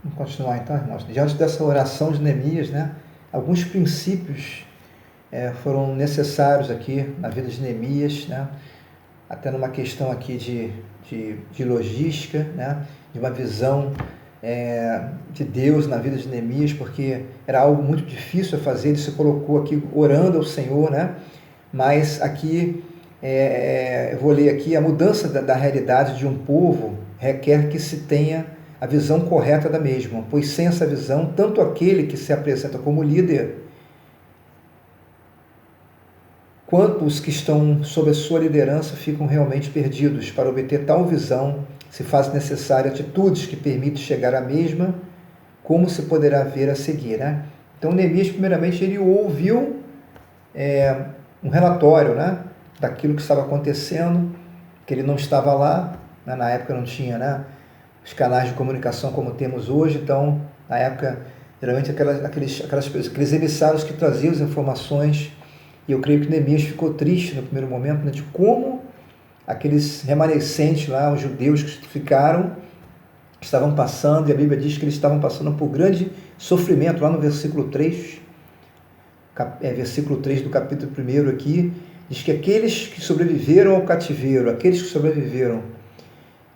Vamos continuar então, irmãos. Diante dessa oração de Neemias, né, alguns princípios foram necessários aqui na vida de Neemias, né, até numa questão aqui de logística, né, de uma visão de Deus na vida de Neemias, porque era algo muito difícil a fazer. Ele se colocou aqui orando ao Senhor, né, mas aqui, eu vou ler aqui, a mudança da realidade de um povo requer que se tenha a visão correta da mesma, pois sem essa visão, tanto aquele que se apresenta como líder, quanto os que estão sob a sua liderança ficam realmente perdidos. Para obter tal visão, se faz necessário atitudes que permitem chegar à mesma, como se poderá ver a seguir, né? Então, Neemias, primeiramente, ele ouviu um relatório, né, daquilo que estava acontecendo, que ele não estava lá, né, na época não tinha, né, os canais de comunicação como temos hoje. Então, na época, geralmente aqueles emissários que traziam as informações, e eu creio que Neemias ficou triste no primeiro momento, né, de como aqueles remanescentes lá, os judeus que ficaram, estavam passando, e a Bíblia diz que eles estavam passando por grande sofrimento, lá no versículo 3, versículo 3 do capítulo 1 aqui, diz que aqueles que sobreviveram ao cativeiro, aqueles que sobreviveram,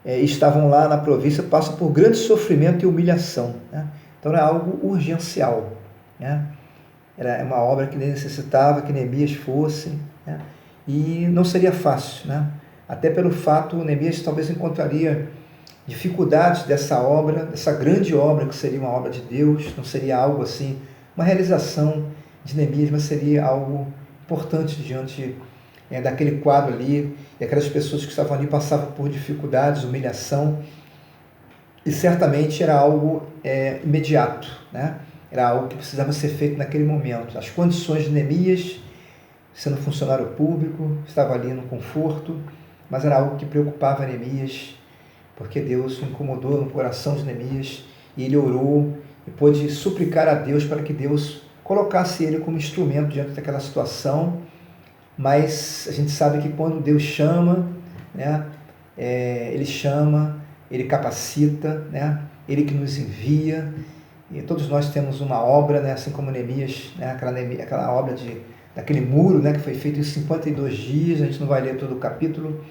estavam lá na província, passam por grande sofrimento e humilhação, né? Então era algo urgencial, né? Era uma obra que necessitava que Neemias fosse, né? E não seria fácil, né? Até pelo fato, Neemias talvez encontraria dificuldades dessa obra, dessa grande obra que seria uma obra de Deus. Não seria algo assim, uma realização de Neemias, mas seria algo importante diante daquele quadro ali, e aquelas pessoas que estavam ali passavam por dificuldades, humilhação, e certamente era algo imediato, né? Era algo que precisava ser feito naquele momento. As condições de Neemias, sendo funcionário público, estava ali no conforto, mas era algo que preocupava Neemias, porque Deus o incomodou no coração de Neemias, e ele orou e pôde suplicar a Deus para que Deus colocasse ele como instrumento diante daquela situação. Mas a gente sabe que quando Deus chama, né, Ele chama, Ele capacita, né, Ele que nos envia, e todos nós temos uma obra, né, assim como Neemias, né, aquela obra daquele muro, né, que foi feito em 52 dias. A gente não vai ler todo o capítulo.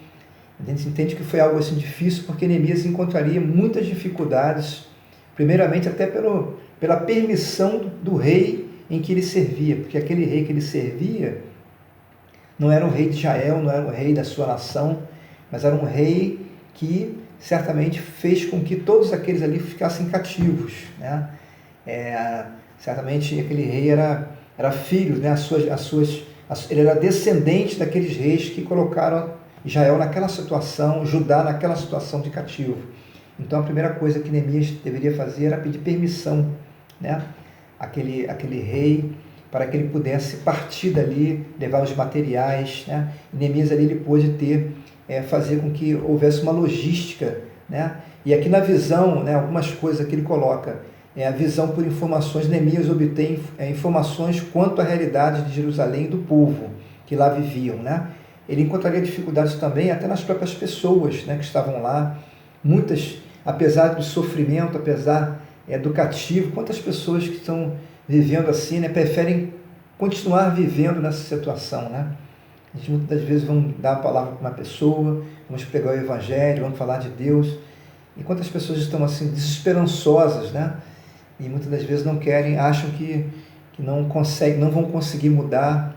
A gente entende que foi algo assim difícil, porque Neemias encontraria muitas dificuldades, primeiramente até pela permissão do rei em que ele servia, porque aquele rei que ele servia não era um rei de Israel, não era um rei da sua nação, mas era um rei que certamente fez com que todos aqueles ali ficassem cativos, né? Certamente aquele rei era filho, né? Ele era descendente daqueles reis que colocaram Israel naquela situação, Judá naquela situação de cativo. Então a primeira coisa que Neemias deveria fazer era pedir permissão, né, aquele rei, para que ele pudesse partir dali, levar os materiais, né? E Neemias ali ele pôde fazer com que houvesse uma logística, né? E aqui na visão, né, algumas coisas que ele coloca, a visão por informações. Neemias obtém informações quanto à realidade de Jerusalém e do povo que lá viviam, né? Ele encontraria dificuldades também até nas próprias pessoas, né, que estavam lá. Muitas, apesar do sofrimento, apesar do cativo, quantas pessoas que estão vivendo assim, né, preferem continuar vivendo nessa situação, né? A gente muitas das vezes vamos dar a palavra para uma pessoa, vamos pregar o evangelho, vamos falar de Deus, e quantas pessoas estão assim desesperançosas, né? E muitas das vezes não querem, acham que não conseguem, não vão conseguir mudar.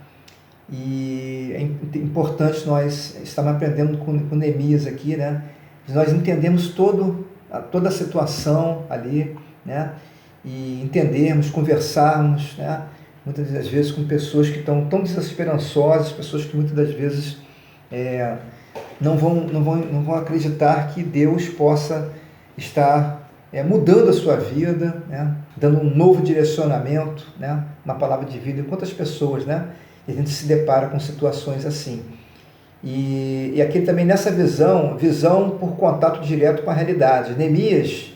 E é importante nós estarmos aprendendo com Neemias aqui, né? Nós entendemos toda a situação ali, né? E entendermos, conversarmos, né, muitas das vezes com pessoas que estão tão desesperançosas, pessoas que muitas das vezes não vão acreditar que Deus possa estar mudando a sua vida, né, dando um novo direcionamento, né, uma palavra de vida. E quantas pessoas, né, a gente se depara com situações assim. E aqui também nessa visão por contato direto com a realidade. Neemias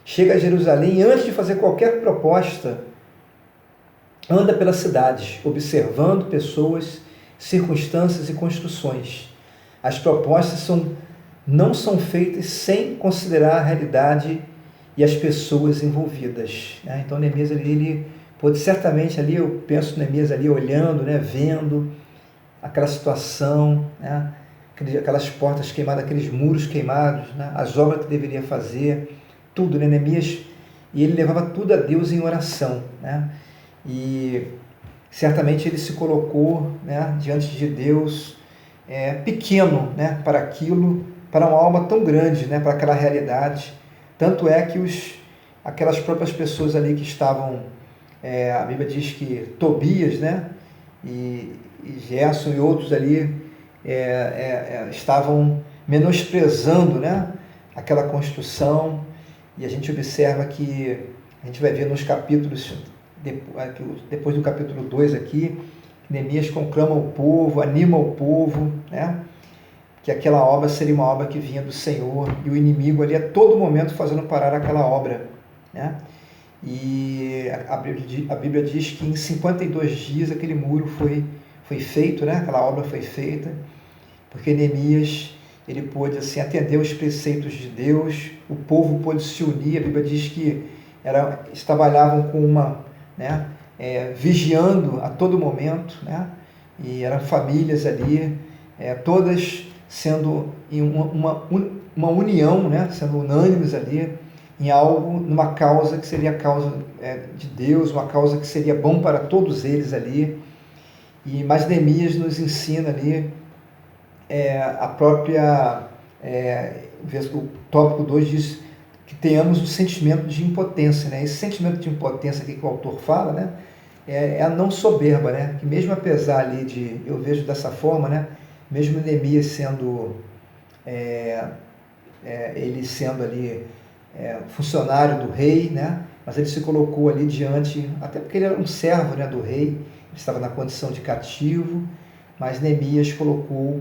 chega a Jerusalém e antes de fazer qualquer proposta, anda pela cidade, observando pessoas, circunstâncias e construções. As propostas não são feitas sem considerar a realidade e as pessoas envolvidas, né? Então Neemias ali, ele pôde certamente ali, eu penso Neemias ali olhando, né, vendo aquela situação, né, aquelas portas queimadas, aqueles muros queimados, né, as obras que deveria fazer, tudo, né, Neemias, e ele levava tudo a Deus em oração, né, e certamente ele se colocou, né, diante de Deus, pequeno, né, para aquilo, para uma alma tão grande, né, para aquela realidade. Tanto é que aquelas próprias pessoas ali que estavam, a Bíblia diz que Tobias, né, e Gerson e outros ali estavam menosprezando, né, aquela construção, e a gente observa que, a gente vai ver nos capítulos, depois do capítulo 2 aqui, Neemias conclama o povo, anima o povo, né, que aquela obra seria uma obra que vinha do Senhor, e o inimigo ali a todo momento fazendo parar aquela obra, né? E a Bíblia diz que em 52 dias aquele muro foi feito, né? Aquela obra foi feita, porque Neemias, ele pôde assim, atender os preceitos de Deus, o povo pôde se unir. A Bíblia diz que eles trabalhavam com né, vigiando a todo momento, né? E eram famílias ali, todas sendo em uma união, né? Sendo unânimes ali em algo, numa causa que seria a causa de Deus, uma causa que seria bom para todos eles ali. Mas Neemias nos ensina ali a própria, o tópico 2 diz que tenhamos o sentimento de impotência, né? Esse sentimento de impotência aqui que o autor fala, né? É a não soberba, né? Que mesmo apesar ali eu vejo dessa forma, né? Mesmo Neemias sendo, ele sendo ali funcionário do rei, né? Mas ele se colocou ali diante, até porque ele era um servo, né, do rei, ele estava na condição de cativo, mas Neemias colocou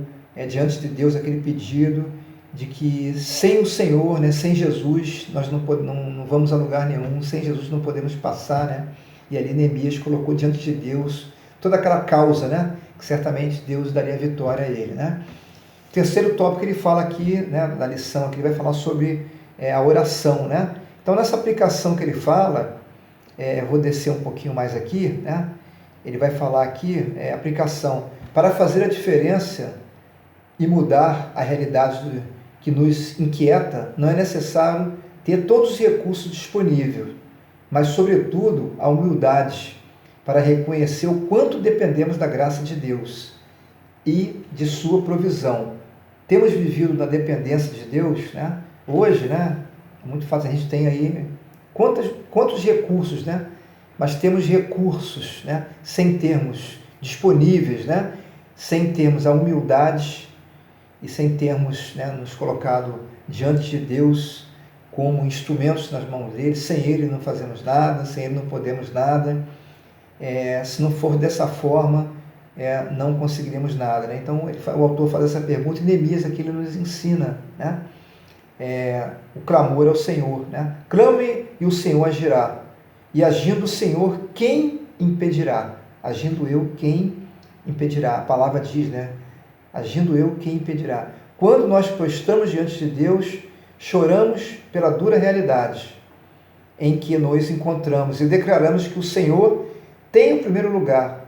diante de Deus aquele pedido de que sem o Senhor, né, sem Jesus, nós não vamos a lugar nenhum, sem Jesus não podemos passar, né? E ali Neemias colocou diante de Deus toda aquela causa, né, que certamente Deus daria vitória a ele, né? O terceiro tópico que ele fala aqui, né, da lição, aqui ele vai falar sobre a oração, né? Então nessa aplicação que ele fala, eu vou descer um pouquinho mais aqui, né? Ele vai falar aqui, aplicação, para fazer a diferença e mudar a realidade que nos inquieta, não é necessário ter todos os recursos disponíveis, mas, sobretudo, a humildade para reconhecer o quanto dependemos da graça de Deus e de sua provisão. Temos vivido na dependência de Deus, né? Hoje, né? É muito fácil, a gente tem aí quantos recursos, né? Mas temos recursos, né? Sem termos disponíveis, né? Sem termos a humildade e sem termos, né, nos colocado diante de Deus como instrumentos nas mãos dele. Sem ele não fazemos nada, sem ele não podemos nada. Se não for dessa forma, não conseguiremos nada, né? Então o autor faz essa pergunta e Neemias aqui ele nos ensina, né? O clamor ao Senhor, né? Clame e o Senhor agirá, e agindo o Senhor, quem impedirá? Agindo eu, quem impedirá? A palavra diz, né? Agindo eu, quem impedirá? Quando nós prostramos diante de Deus, choramos pela dura realidade em que nos encontramos e declaramos que o Senhor tem o primeiro lugar.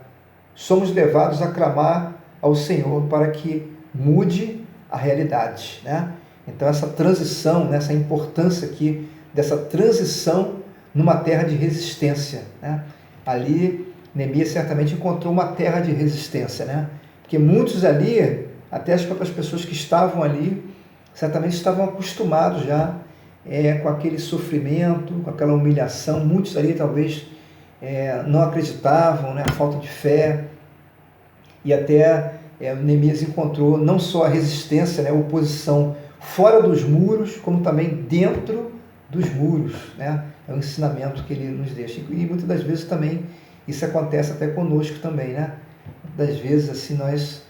Somos levados a clamar ao Senhor para que mude a realidade, né? Então essa transição, né, essa importância aqui dessa transição numa terra de resistência, né? Ali Neemias certamente encontrou uma terra de resistência, né? Porque muitos ali, até as próprias pessoas que estavam ali, certamente estavam acostumados já com aquele sofrimento, com aquela humilhação. Muitos ali talvez não acreditavam, né? A falta de fé. E até Neemias encontrou não só a resistência, né? A oposição fora dos muros, como também dentro dos muros, né? É um ensinamento que ele nos deixa. E muitas das vezes também isso acontece até conosco também, né? Das vezes assim nós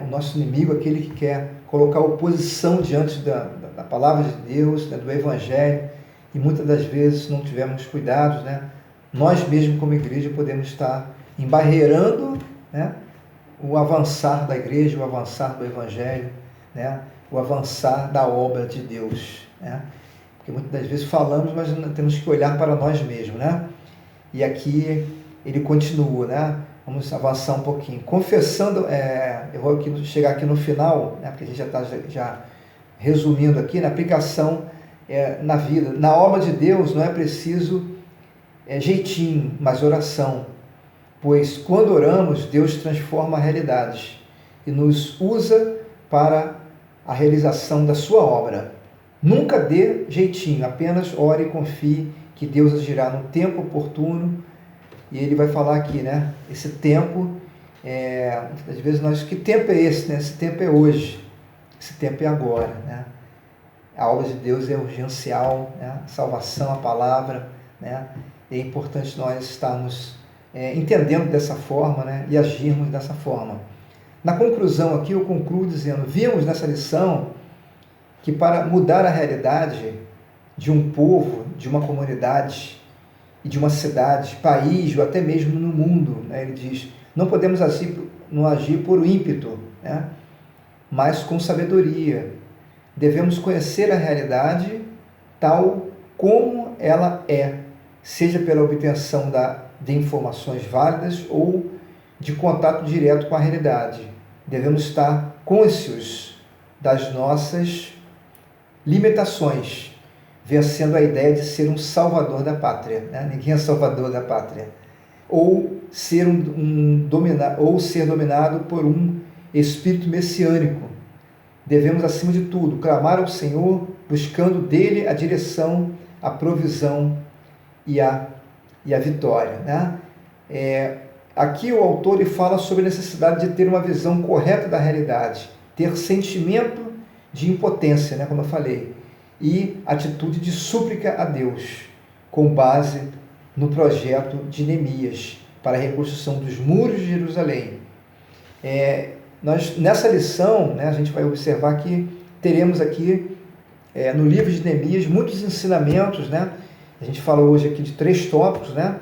o nosso inimigo, aquele que quer colocar oposição diante da palavra de Deus, né, do Evangelho, e muitas das vezes, se não tivermos cuidados, né, nós mesmos como igreja podemos estar embarreirando, né, o avançar da igreja, o avançar do Evangelho, né, o avançar da obra de Deus, né? porque muitas das vezes falamos, mas temos que olhar para nós mesmos, né? E aqui ele continua, né? Vamos avançar um pouquinho. Confessando, eu vou chegar aqui no final, né? Porque a gente já está já resumindo aqui, na aplicação na vida. Na obra de Deus não é preciso jeitinho, mas oração. Pois quando oramos, Deus transforma realidades e nos usa para a realização da sua obra. Nunca dê jeitinho, apenas ore e confie que Deus agirá no tempo oportuno. E ele vai falar aqui, né? Esse tempo, às vezes que tempo é esse, né? Esse tempo é hoje, esse tempo é agora, né? A obra de Deus é urgencial, né? A salvação, a palavra, né? E é importante nós estarmos entendendo dessa forma, né? E agirmos dessa forma. Na conclusão aqui, eu concluo dizendo, vimos nessa lição que para mudar a realidade de um povo, de uma comunidade e de uma cidade, país ou até mesmo no mundo, né? Ele diz, não podemos não agir por ímpeto, né? Mas com sabedoria. Devemos conhecer a realidade tal como ela é, seja pela obtenção de informações válidas ou de contato direto com a realidade. Devemos estar conscientes das nossas limitações, vencendo a ideia de ser um salvador da pátria, né? Ninguém é salvador da pátria. Ou ser dominado por um espírito messiânico. Devemos, acima de tudo, clamar ao Senhor, buscando dele a direção, a provisão e a vitória, né? Aqui o autor ele fala sobre a necessidade de ter uma visão correta da realidade, ter sentimento de impotência, né, como eu falei, e atitude de súplica a Deus, com base no projeto de Neemias para a reconstrução dos muros de Jerusalém. Nessa lição, né, a gente vai observar que teremos aqui, no livro de Neemias, muitos ensinamentos, né? A gente fala hoje aqui de 3 tópicos, né?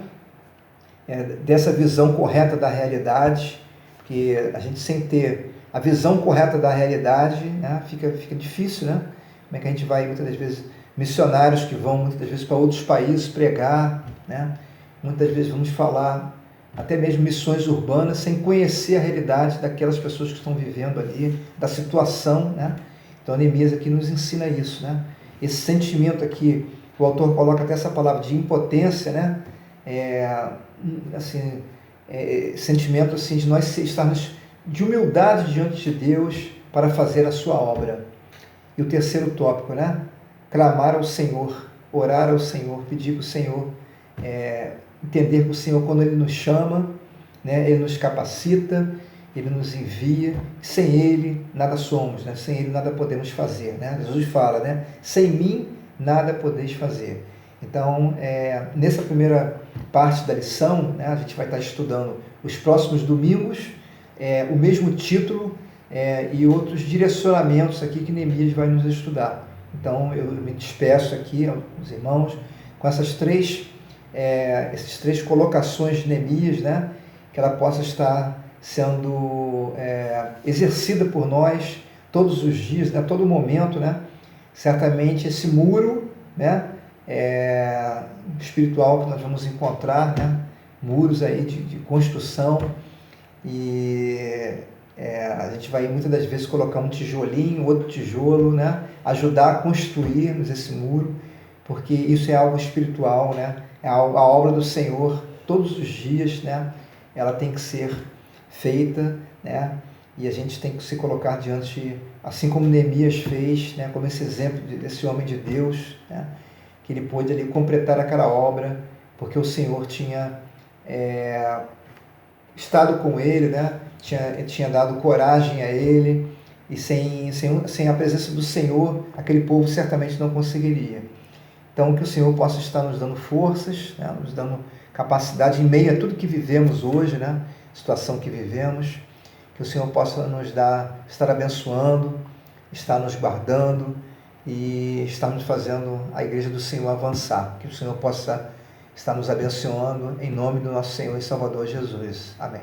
Dessa visão correta da realidade, que a gente sem ter a visão correta da realidade, né, fica difícil, né? Como é que a gente vai, muitas das vezes, missionários que vão muitas das vezes para outros países pregar, né? Muitas vezes vamos falar até mesmo missões urbanas sem conhecer a realidade daquelas pessoas que estão vivendo ali, da situação, né? Então, Neemias aqui nos ensina isso, né? Esse sentimento aqui, o autor coloca até essa palavra de impotência, né? Sentimento assim de nós estarmos de humildade diante de Deus para fazer a sua obra. E o terceiro tópico, né? Clamar ao Senhor, orar ao Senhor, pedir para o Senhor, entender que o Senhor, quando Ele nos chama, né, Ele nos capacita, Ele nos envia, sem Ele nada somos, né? Sem Ele nada podemos fazer, né? Jesus fala, né? Sem mim nada podeis fazer. Então, nessa primeira parte da lição, né, a gente vai estar estudando os próximos domingos, o mesmo título e outros direcionamentos aqui que Neemias vai nos estudar. Então, eu me despeço aqui aos irmãos com essas três colocações de Neemias, né, que ela possa estar sendo exercida por nós todos os dias, né, a todo momento, né? Certamente esse muro, né, espiritual que nós vamos encontrar, né, muros aí de construção, e a gente vai muitas das vezes colocar um tijolinho, outro tijolo, né, ajudar a construirmos esse muro, porque isso é algo espiritual, né, a obra do Senhor todos os dias, né, ela tem que ser feita, né, e a gente tem que se colocar diante, assim como Neemias fez, né, como esse exemplo desse homem de Deus, né, que ele pôde ali completar aquela obra, porque o Senhor tinha estado com ele, né, tinha dado coragem a ele, e sem a presença do Senhor, aquele povo certamente não conseguiria. Então, que o Senhor possa estar nos dando forças, né, nos dando capacidade em meio a tudo que vivemos hoje, né, situação que vivemos, que o Senhor possa estar abençoando, estar nos guardando e estar nos fazendo a Igreja do Senhor avançar. Que o Senhor possa estar nos abençoando em nome do nosso Senhor e Salvador Jesus. Amém.